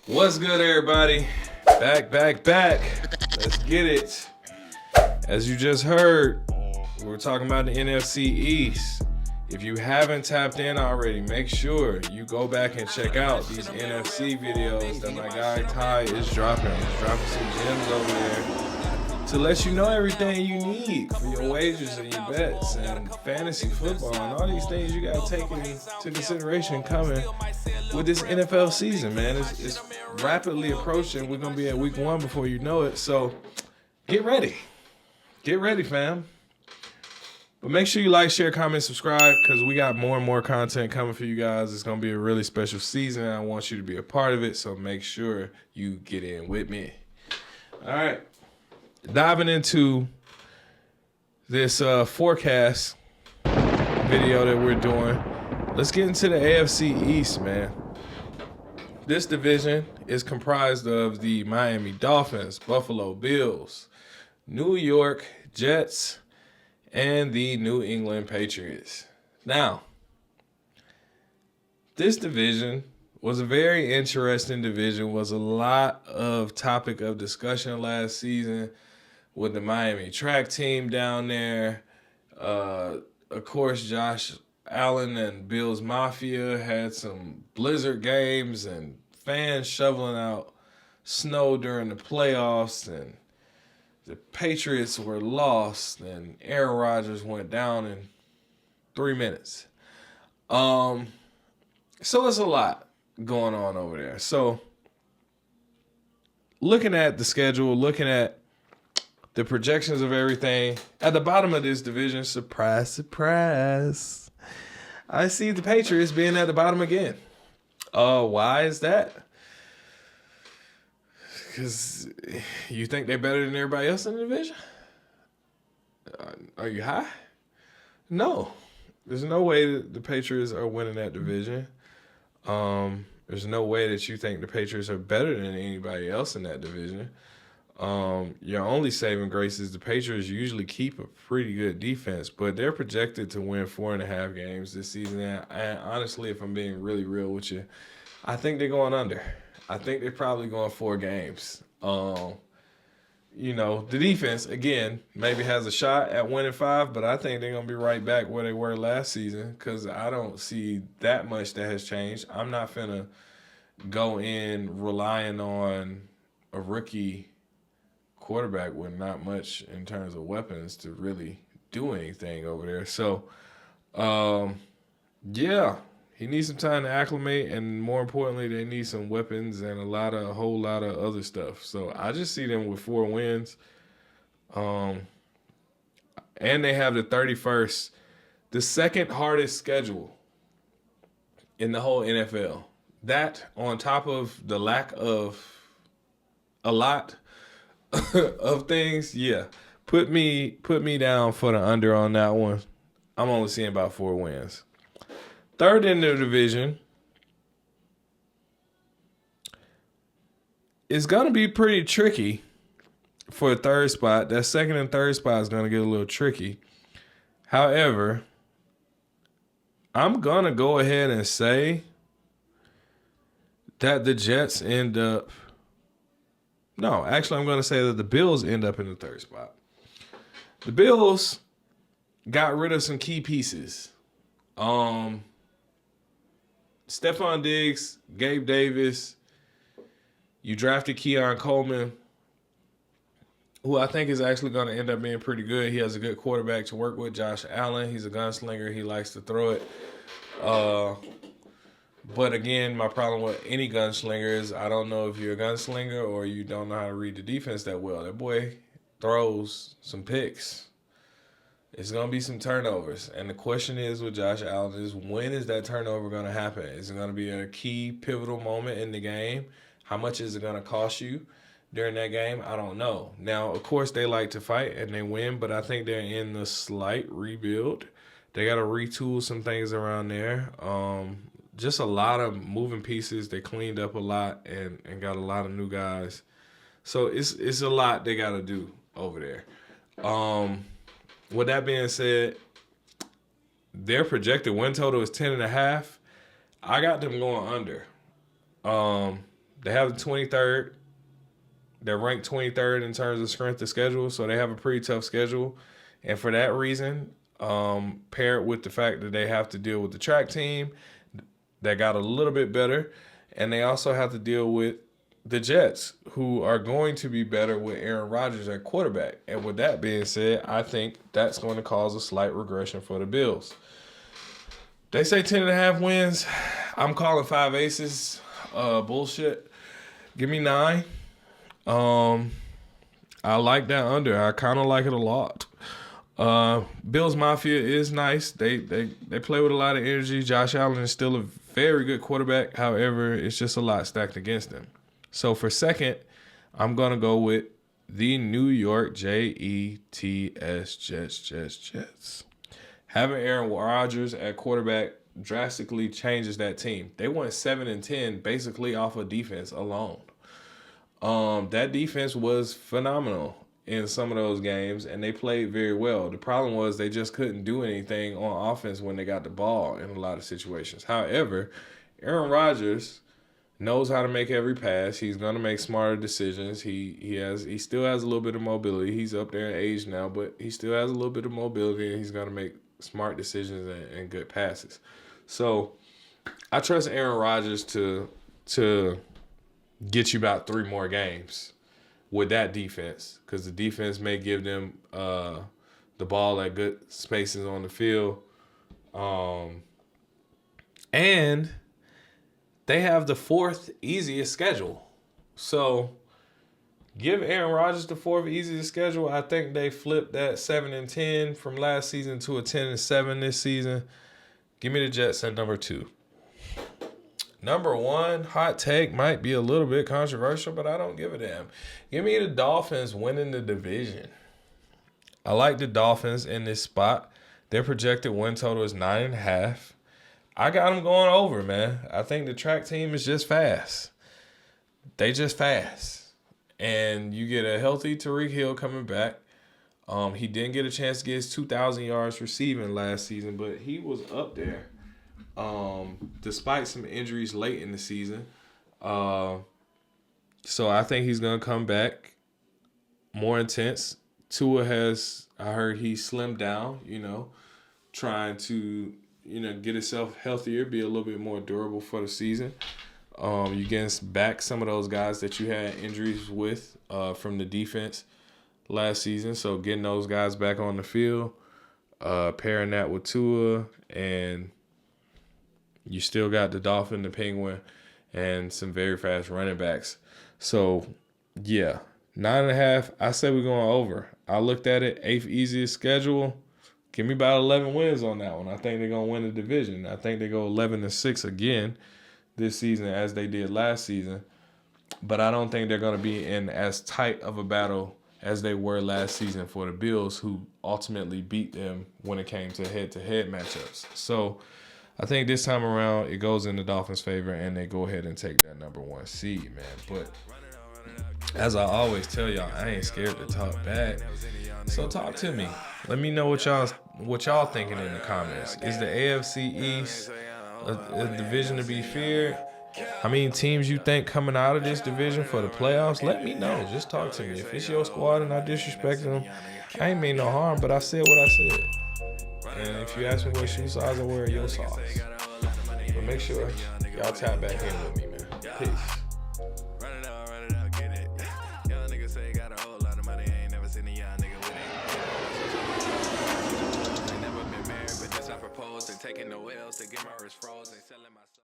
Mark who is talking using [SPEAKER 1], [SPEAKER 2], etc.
[SPEAKER 1] What's good, everybody? Back. Let's get it. As you just heard, we're talking about the NFC East. If you haven't tapped in already, make sure you go back and check out these NFC videos that my guy Ty is dropping. He's dropping some gems over there to let you know everything you need for your wagers and your bets and fantasy football and all these things you got to take into consideration coming with this NFL season, man. It's rapidly approaching. We're going to be at week 1 before you know it. So get ready. Get ready, fam. But make sure you like, share, comment, subscribe, because we got more and more content coming for you guys. It's going to be a really special season. I want you to be a part of it, so make sure you get in with me. All right. Diving into this forecast video that we're doing, let's get into the AFC East, man. This division is comprised of the Miami Dolphins, Buffalo Bills, New York Jets, and the New England Patriots. Now, this division was a very interesting division, was a lot of topic of discussion last season with the Miami track team down there. Of course, Josh Allen and Bills Mafia had some blizzard games and fans shoveling out snow during the playoffs, and the Patriots were lost, and Aaron Rodgers went down in 3 minutes. So it's a lot going on over there. So looking at the schedule, looking at the projections of everything, at the bottom of this division, surprise, surprise, I see the Patriots being at the bottom again. Why is that? Because you think they're better than everybody else in the division? Are you high? No. There's no way that the Patriots are winning that division. There's no way that you think the Patriots are better than anybody else in that division. Your only saving grace is the Patriots usually keep a pretty good defense, but they're projected to win 4.5 games this season. And honestly, if I'm being really real with you, I think they're going under. I think they're probably going 4 games. The defense, again, maybe has a shot at winning 5, but I think they're going to be right back where they were last season because I don't see that much that has changed. I'm not finna go in relying on a rookie quarterback with not much in terms of weapons to really do anything over there. So, he needs some time to acclimate, and more importantly, they need some weapons and a whole lot of other stuff. So I just see them with 4 wins. And they have the second hardest schedule in the whole NFL. That on top of the lack of a lot of things, put me down for the under on that one. I'm only seeing about 4 wins. Third in the division is going to be pretty tricky for a third spot. That second and third spot is going to get a little tricky. However, I'm going to go ahead and say that the Jets end up... No, actually, I'm going to say that the Bills end up in the third spot. The Bills got rid of some key pieces. Stephon Diggs, Gabe Davis. You drafted Keon Coleman, who I think is actually going to end up being pretty good. He has a good quarterback to work with, Josh Allen. He's a gunslinger. He likes to throw it. But again, my problem with any gunslinger is I don't know if you're a gunslinger or you don't know how to read the defense that well. That boy throws some picks. It's going to be some turnovers. And the question is with Josh Allen is, when is that turnover going to happen? Is it going to be a key pivotal moment in the game? How much is it going to cost you during that game? I don't know. Now, of course, they like to fight and they win, but I think they're in the slight rebuild. They got to retool some things around there. Just a lot of moving pieces. They cleaned up a lot and got a lot of new guys. So it's a lot they got to do over there. With that being said, their projected win total is 10.5. I got them going under. They have the 23rd. They're ranked 23rd in terms of strength of schedule, so they have a pretty tough schedule. And for that reason, paired with the fact that they have to deal with the track team that got a little bit better, and they also have to deal with the Jets, who are going to be better with Aaron Rodgers at quarterback. And with that being said, I think that's going to cause a slight regression for the Bills. They say 10.5 wins. I'm calling 5 aces. Bullshit. Give me 9. I like that under. I kind of like it a lot. Bills Mafia is nice. They play with a lot of energy. Josh Allen is still a very good quarterback. However, it's just a lot stacked against him. So for second, I'm going to go with the New York Jets, Jets. Having Aaron Rodgers at quarterback drastically changes that team. They went 7-10 basically off of defense alone. That defense was phenomenal in some of those games, and they played very well. The problem was they just couldn't do anything on offense when they got the ball in a lot of situations. However, Aaron Rodgers knows how to make every pass. He's going to make smarter decisions. He still has a little bit of mobility. He's up there in age now, but he still has a little bit of mobility, and he's going to make smart decisions and good passes. So I trust Aaron Rodgers to get you about 3 more games with that defense, because the defense may give them the ball at good spaces on the field. And they have the 4th easiest schedule. So give Aaron Rodgers the 4th easiest schedule. I think they flipped that 7-10 from last season to a 10-7 this season. Give me the Jets at number 2. Number 1, hot take, might be a little bit controversial, but I don't give a damn. Give me the Dolphins winning the division. I like the Dolphins in this spot. Their projected win total is 9.5. I got them going over, man. I think the track team is just fast. They just fast. And you get a healthy Tyreek Hill coming back. He didn't get a chance to get his 2,000 yards receiving last season, but he was up there. Despite some injuries late in the season. So I think he's going to come back more intense. Tua has, I heard he slimmed down, trying to, get himself healthier, be a little bit more durable for the season. You getting back some of those guys that you had injuries with from the defense last season. So getting those guys back on the field, pairing that with Tua, and you still got the Dolphin, the Penguin, and some very fast running backs. So, yeah, 9.5. I said we're going over. I looked at it, 8th easiest schedule. Give me about 11 wins on that one. I think they're going to win the division. I think they go 11-6 again this season as they did last season. But I don't think they're going to be in as tight of a battle as they were last season for the Bills, who ultimately beat them when it came to head-to-head matchups. So I think this time around it goes in the Dolphins' favor, and they go ahead and take that number 1 seed, man. But as I always tell y'all, I ain't scared to talk back. So talk to me. Let me know what y'all thinking in the comments. Is the AFC East a division to be feared? How many teams you think coming out of this division for the playoffs? Let me know. Just talk to me. If it's your squad and I disrespect them, I ain't mean no harm, but I said what I said. And if you ask me what shoe size I wear, your size. But make sure y'all tap back in with me, man. Peace. Taking the wheels to get my wrist froze and selling my